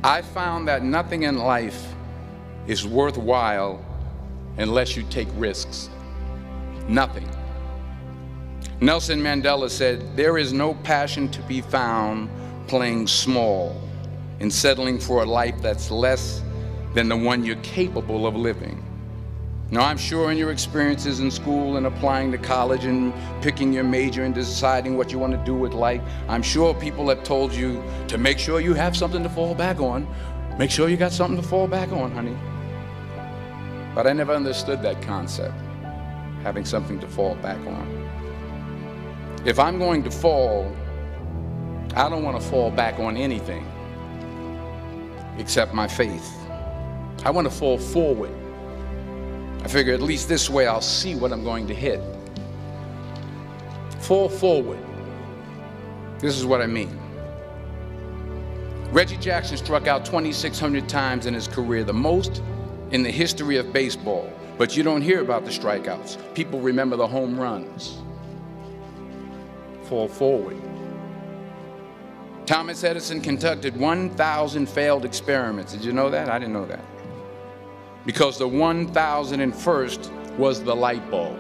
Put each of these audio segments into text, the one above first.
I found that nothing in life is worthwhile unless you take risks. Nothing. Nelson Mandela said, "There is no passion to be found playing small and settling for a life that's less than the one you're capable of living." Now, I'm sure in your experiences in school and applying to college and picking your major and deciding what you want to do with life, I'm sure people have told you to make sure you have something to fall back on. Make sure you got something to fall back on, honey. But I never understood that concept, having something to fall back on. If I'm going to fall, I don't want to fall back on anything except my faith. I want to fall forward. I figure at least this way I'll see what I'm going to hit. Fall forward. This is what I mean. Reggie Jackson struck out 2,600 times in his career, the most in the history of baseball. But you don't hear about the strikeouts. People remember the home runs. Fall forward. Thomas Edison conducted 1,000 failed experiments. Did you know that? I didn't know that. Because the 1,001st was the light bulb.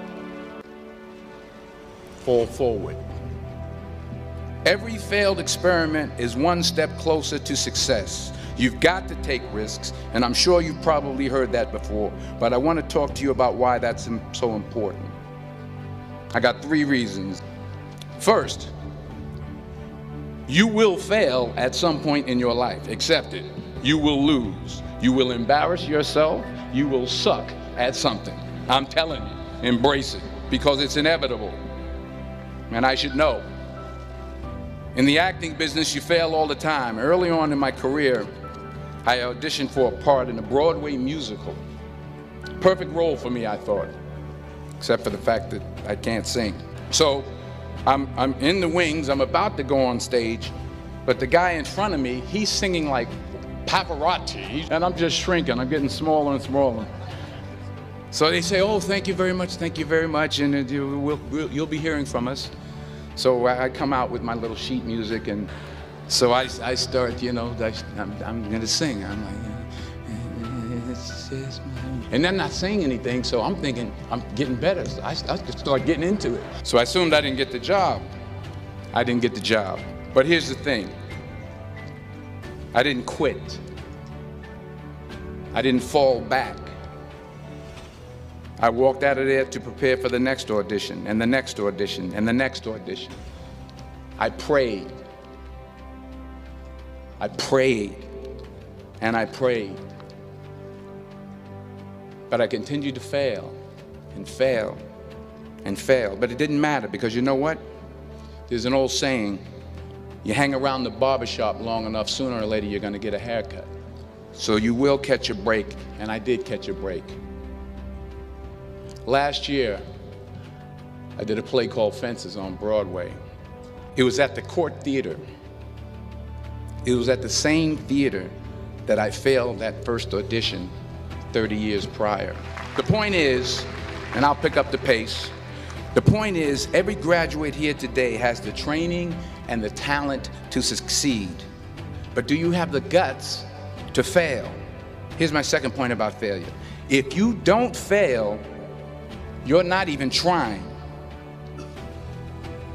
Fall forward. Every failed experiment is one step closer to success. You've got to take risks, and I'm sure you've probably heard that before, but I want to talk to you about why that's so important. I got 3 reasons. First, you will fail at some point in your life. Accept it. You will lose. You will embarrass yourself. You will suck at something. I'm telling you, embrace it, because it's inevitable. And I should know. In the acting business, you fail all the time. Early on in my career, I auditioned for a part in a Broadway musical. Perfect role for me, I thought, except for the fact that I can't sing. So I'm in the wings, I'm about to go on stage, but the guy in front of me, he's singing like Pavarotti, and I'm just shrinking. I'm getting smaller and smaller. So they say, "Oh, thank you very much, and you'll be hearing from us." So I come out with my little sheet music, and so I start, I'm going to sing. I'm like, and they're not saying anything, so I'm thinking I'm getting better. So I just start getting into it. So I assumed I didn't get the job. I didn't get the job. But here's the thing. I didn't quit. I didn't fall back. I walked out of there to prepare for the next audition, and the next audition, and the next audition. I prayed. I prayed, and I prayed. But I continued to fail, and fail, and fail. But it didn't matter, because you know what? There's an old saying, you hang around the barbershop long enough, sooner or later you're going to get a haircut. So you will catch a break, and I did catch a break. Last year, I did a play called Fences on Broadway. It was at the Court Theater. It was at the same theater that I failed that first audition 30 years prior. The point is, and I'll pick up the pace, the point is every graduate here today has the training and the talent to succeed. But do you have the guts to fail? Here's my second point about failure. If you don't fail, you're not even trying.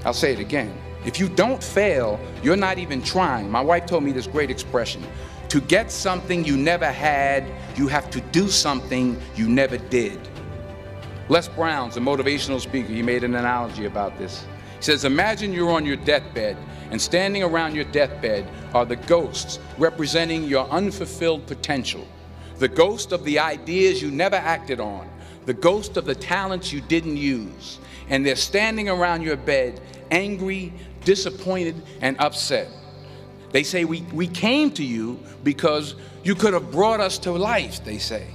I'll say it again. If you don't fail, you're not even trying. My wife told me this great expression. To get something you never had, you have to do something you never did. Les Brown's a motivational speaker. He made an analogy about this. He says, imagine you're on your deathbed, and standing around your deathbed are the ghosts representing your unfulfilled potential. The ghost of the ideas you never acted on. The ghost of the talents you didn't use. And they're standing around your bed, angry, disappointed, and upset. They say, we came to you because you could have brought us to life, they say.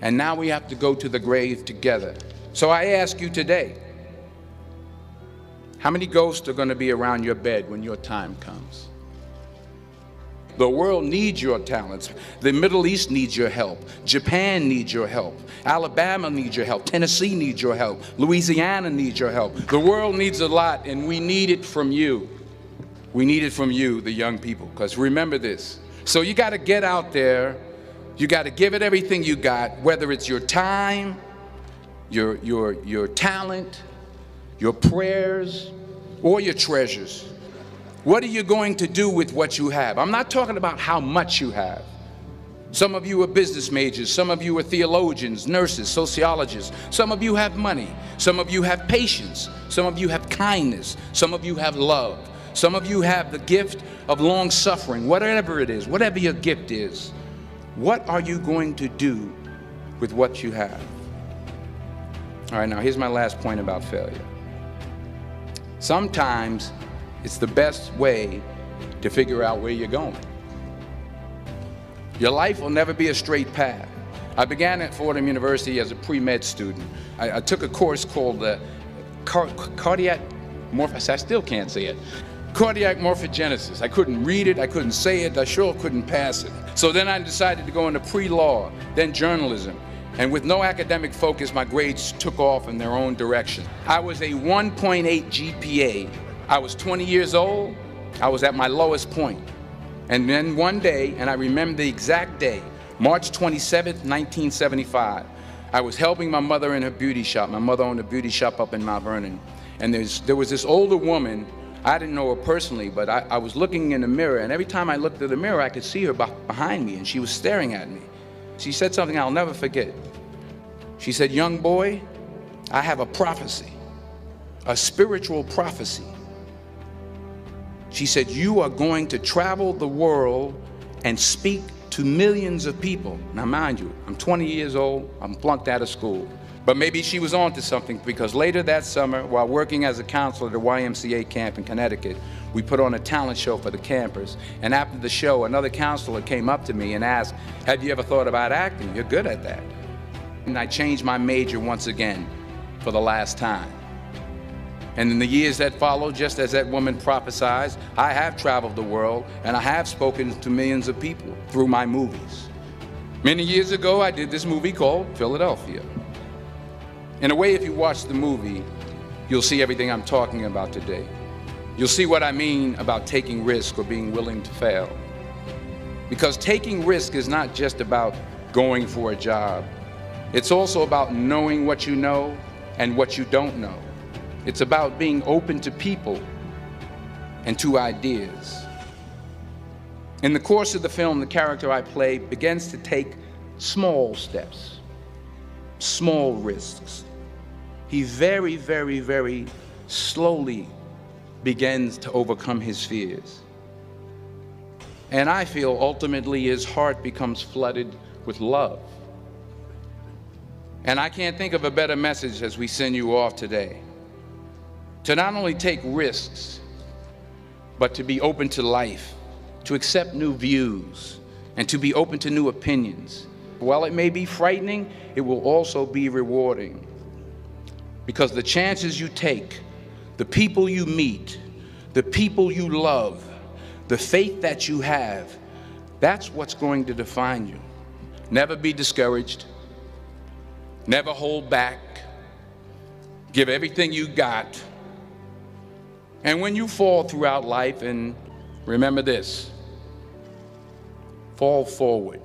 And now we have to go to the grave together. So I ask you today, how many ghosts are going to be around your bed when your time comes? The world needs your talents. The Middle East needs your help. Japan needs your help. Alabama needs your help. Tennessee needs your help. Louisiana needs your help. The world needs a lot, and we need it from you. We need it from you, the young people, because remember this. So you got to get out there. You got to give it everything you got, whether it's your time, your talent, your prayers, or your treasures. What are you going to do with what you have? I'm not talking about how much you have. Some of you are business majors, some of you are theologians, nurses, sociologists. Some of you have money, some of you have patience, some of you have kindness, some of you have love, some of you have the gift of long suffering. Whatever it is, whatever your gift is, what are you going to do with what you have? All right, now here's my last point about failure. Sometimes it's the best way to figure out where you're going. Your life will never be a straight path. I began at Fordham University as a pre-med student. I took a course called cardiac morphogenesis. I still can't say it. Cardiac morphogenesis. I couldn't read it, I couldn't say it, I sure couldn't pass it. So then I decided to go into pre-law, then journalism. And with no academic focus, my grades took off in their own direction. I was a 1.8 GPA. I was 20 years old. I was at my lowest point. And then one day, and I remember the exact day, March 27th, 1975, I was helping my mother in her beauty shop. My mother owned a beauty shop up in Mount Vernon. And there was this older woman. I didn't know her personally, but I was looking in the mirror, and every time I looked at the mirror, I could see her behind me, and she was staring at me. She said something I'll never forget. She said, "Young boy, I have a prophecy, a spiritual prophecy." She said, "You are going to travel the world and speak to millions of people." Now mind you, I'm 20 years old, I'm flunked out of school. But maybe she was onto something, because later that summer, while working as a counselor at the YMCA camp in Connecticut, we put on a talent show for the campers. And after the show, another counselor came up to me and asked, "Have you ever thought about acting? You're good at that." And I changed my major once again for the last time. And in the years that followed, just as that woman prophesied, I have traveled the world and I have spoken to millions of people through my movies. Many years ago, I did this movie called Philadelphia. In a way, if you watch the movie, you'll see everything I'm talking about today. You'll see what I mean about taking risk or being willing to fail. Because taking risk is not just about going for a job. It's also about knowing what you know and what you don't know. It's about being open to people and to ideas. In the course of the film, the character I play begins to take small steps, small risks. He very, very, very slowly begins to overcome his fears. And I feel ultimately his heart becomes flooded with love. And I can't think of a better message as we send you off today. To not only take risks, but to be open to life, to accept new views, and to be open to new opinions. While it may be frightening, it will also be rewarding. Because the chances you take, the people you meet, the people you love, the faith that you have, that's what's going to define you. Never be discouraged. Never hold back. Give everything you got. And when you fall throughout life, and remember this, fall forward.